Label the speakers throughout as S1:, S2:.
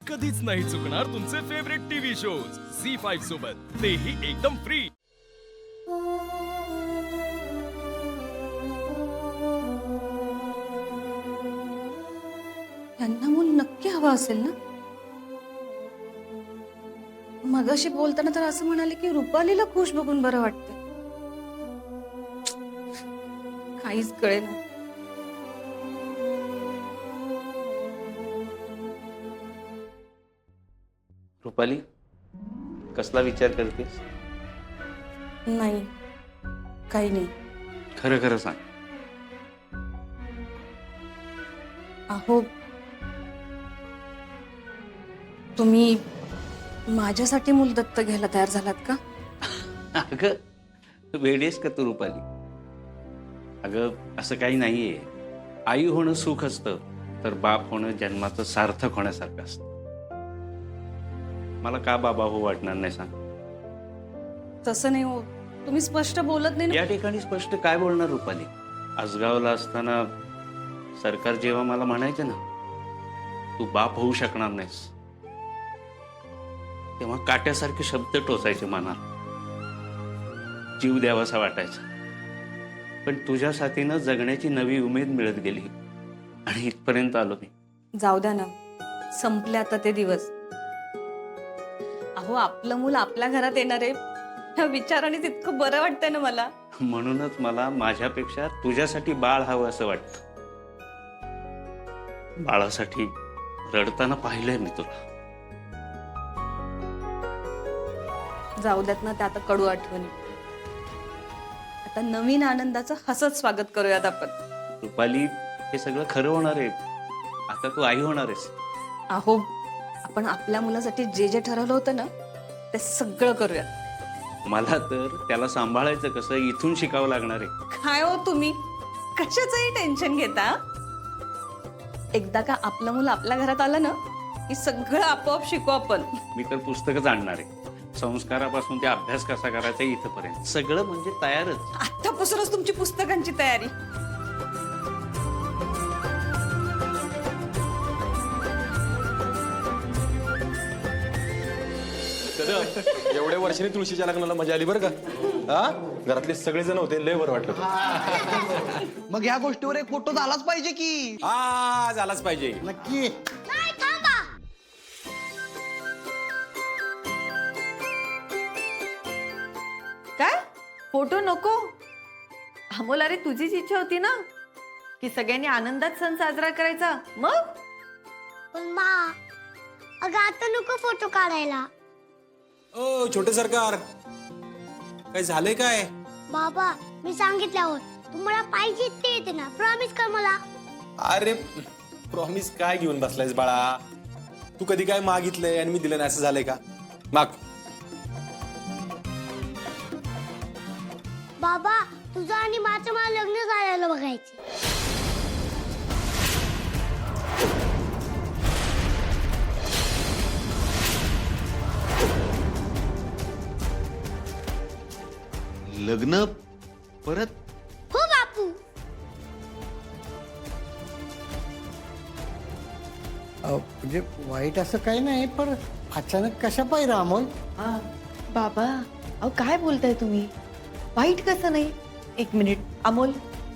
S1: कधीच नाही चुकणार तुमचे फेवरेट टीव्ही शोज झी5 सोबत, तेही एकदम फ्री।
S2: यांना मूल नक्की हवा असेल ना? मगाशी बोलताना तर असं म्हणाले की रुपालीला खुश बघून बरं वाटतं। काहीच कळेना।
S3: रुपाली, कसला विचार करतेस?
S2: नाही, काही नाही।
S3: खरं खरं सांग।
S2: अहो, तुम्ही माझ्यासाठी मूल दत्त घ्यायला तयार झालात का?
S3: अगं वेडीस का तू रुपाली? अगं असं काही नाहीये। आई होणं सुख असतं, तर बाप होणं जन्माचं सार्थक होण्यासारखं असतं। मला का बाबा हो वाटणार नाही सांग?
S2: तसं नाही हो, तुम्ही स्पष्ट बोलत नाही ना।
S3: या ठिकाणी स्पष्ट काय बोलणार रुपाली? आसगावला असताना सरकार जेव्हा मला म्हणायचं ना तू बाप होऊ शकणार नाहीस, तेव्हा काट्यासारखे शब्द टोचायचे मनात, जीव द्यावासा वाटायचा। पण तुझ्या साथीनं जगण्याची नवी उमेद मिळत गेली आणि इथपर्यंत आलो मी।
S2: जाऊ द्या ना, संपले आता ते दिवस। अहो, आपलं मूल आपल्या घरात येणार आहे ह्या विचाराने इतकं बरं वाटतंय ना मला।
S3: म्हणूनच मला माझ्यापेक्षा तुझ्यासाठी बाळ हवं असं वाटतं। बाळासाठी रडताना पाहिलंय मी तुला।
S2: जाऊ द्यात ना, त्या आता कडू आठवणी। आता नवीन आनंदाचं हसत स्वागत करूयात आपण।
S3: रुपाली, हे सगळं खरं होणार आहे। आता तू आई होणार आहेस।
S2: अहो, आपण आपल्या मुलासाठी जे जे ठरवलं होतं ना ते सगळं करूयात।
S3: मला तर त्याला सांभाळायचं कसं इथून शिकावं लागणार आहे।
S2: काय हो तुम्ही कशाचंही टेन्शन घेता? एकदा का आपलं मुलं आपल्या घरात आलं ना की सगळं आपोआप शिकू आपण।
S3: मी तर पुस्तकच आणणार आहे, संस्कारापासून ते अभ्यास कसा करायचा इथपर्यंत सगळं म्हणजे तयारच।
S2: आतापासूनच तुमची पुस्तकांची तयारी।
S4: एवढ्या वर्षांनी तुळशीच्या लग्नाला मजा आली बरं का? हा, घरातले सगळेजण होते, लय बरं वाटलं।
S5: मग या गोष्टीवर एक फोटो झालाच पाहिजे की।
S4: हा, झालाच पाहिजे
S5: नक्की।
S6: काय फोटो नको? अमोल, अरे तुझीच इच्छा होती ना की सगळ्यांनी आनंदात सण साजरा करायचा, मग?
S7: पण मा, अगं आता नको फोटो काढायला।
S4: ओ छोटे सरकार, काय झालंय काय?
S7: बाबा, मी सांगितल्यावर तुम्हाला पाहिजे ते येते ना, प्रॉमिस कर मला।
S4: अरे प्रॉमिस काय घेऊन बसलायस बाळा? तू कधी काय मागितलंय आणि मी दिलं नाही असं झालंय का? माग।
S7: बाबा, तुझं आणि माझं मला लग्न झालेलं बघायचं।
S8: लग्न परत?
S7: हो बापू।
S5: म्हणजे वाईट असं काही नाही, पण अचानक कशा पाहिजे अमोल?
S6: बाबा, अहो काय बोलताय तुम्ही? वाईट कसं नाही? एक मिनिट अमोल,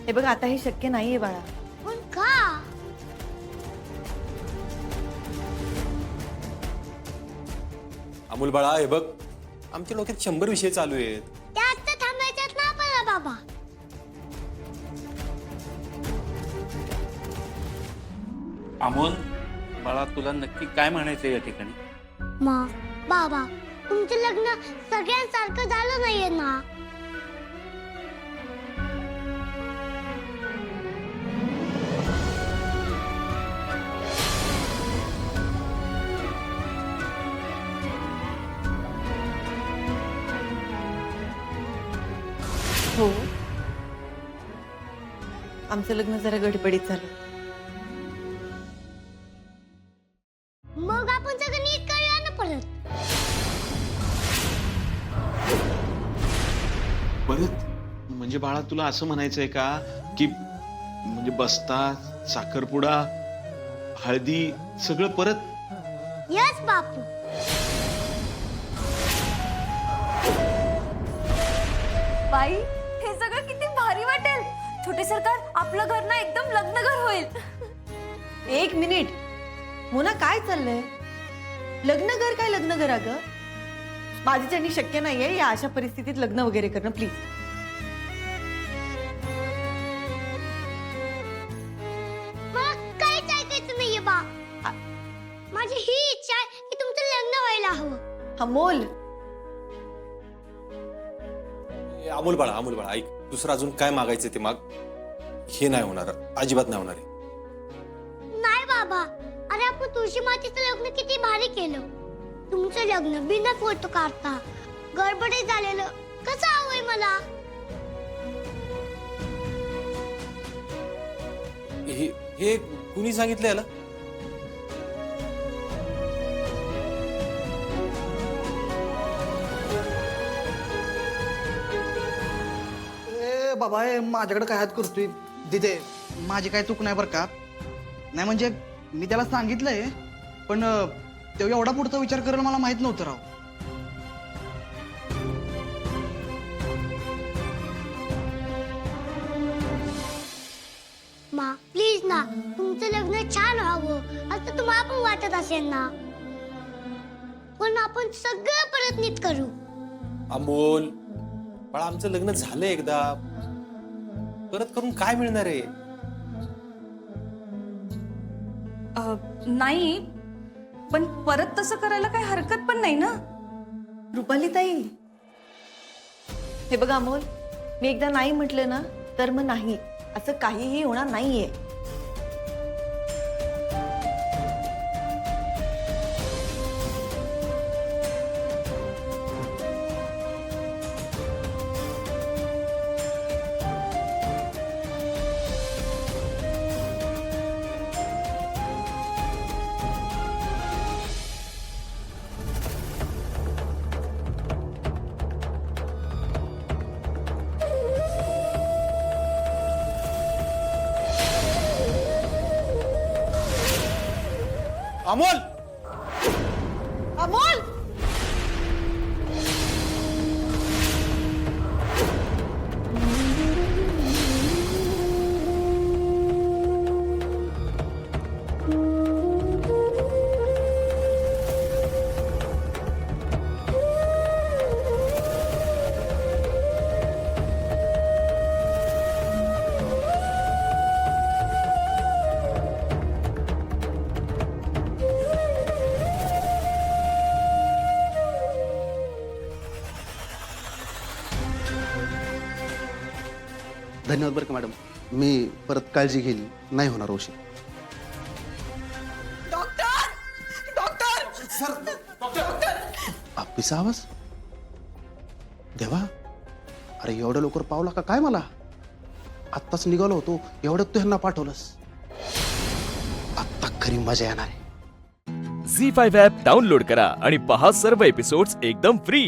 S6: हे बघ आता हे शक्य नाहीये बाळा।
S7: पण का?
S4: अमोल बाळा, हे बघ, आमच्या डोक्यात 100 विषय चालू आहेत।
S7: त्यात तर थांबायच्यात ना आपल्याला बाबा।
S3: अमोल बाळा, तुला नक्की काय म्हणायचंय या ठिकाणी?
S7: मा, बाबा, तुमचं लग्न सगळ्यांसारखं झालं नाहीये ना?
S6: हो, आमचं लग्न जरा गडबडीत झालं।
S7: मग आपण सगळं नीट करूया ना परत।
S8: परत म्हणजे बाळा, तुला असं म्हणायचंय का की म्हणजे बस्ता, साखरपुडा, हळदी सगळं परत?
S7: यस बापू.
S6: बाई हे सगळं किती भारी वाटेल. छोटे सरकार आपलं घर ना एकदम लग्न घर होईल. एक मिनिट मोना, काय चाललंय? लग्न घर काय लग्न घर? अगं माझ्याच्यानी शक्य नाहीये या अशा परिस्थितीत लग्न वगैरे करणं. प्लीज.
S7: मला काहीच ऐकायचं नाहीये बा. माझी ही इच्छा आहे की तुमचं लग्न व्हायला हवं.
S6: अमोल,
S4: अमोल बाळा ऐक, दुसरं अजून काय मागायचं ते माग. हे नाही होणार, अजिबात नाही होणार आहे.
S7: नाही बाबा, अरे आपण तुळशी मातेचं लग्न किती भारी केलं. तुमचं लग्न बिना फोटो काढता गडबडीत झालेलं कसं हवंय मला.
S4: हे कुणी सांगितलं याला?
S9: ए बाबा, ए माझ्याकडे काय हात करतोय? दिदे, माझी काय चूक नाही बरं का. नाही म्हणजे मी त्याला सांगितलंय, पण तो एवढा पुढचा विचार करेल मला माहित नव्हतं राव.
S7: मा प्लीज ना, तुमचं लग्न छान व्हावं असं तुम्हाला पण वाटत असेल ना. पण आपण सगळं परत नीट करू.
S4: अमोल बाळा, आमचं लग्न झालं एकदा, परत करून काय मिळणार आहे?
S2: नाही, पण परत तसं करायला काही हरकत पण नाही ना.
S6: रुपाली ताई, हे बघा अमोल, मी एकदा नाही म्हटलं ना तर मग नाही, असं काहीही होणार नाहीये.
S4: अमोल,
S6: अमोल,
S9: धन्यवाद बरं का मॅडम. मी परत काळजी घेईल, नाही होणार उशीर. बाप्पीचा आवाज? देवा, अरे एवढ्या लवकर पावला का काय? मला आत्ताच निघालो होतो, एवढ्यात तू ह्यांना पाठवलंस. आत्ता खरी मजा येणार आहे.
S1: झी5 ॲप डाउनलोड करा आणि पहा सर्व एपिसोड्स एकदम फ्री.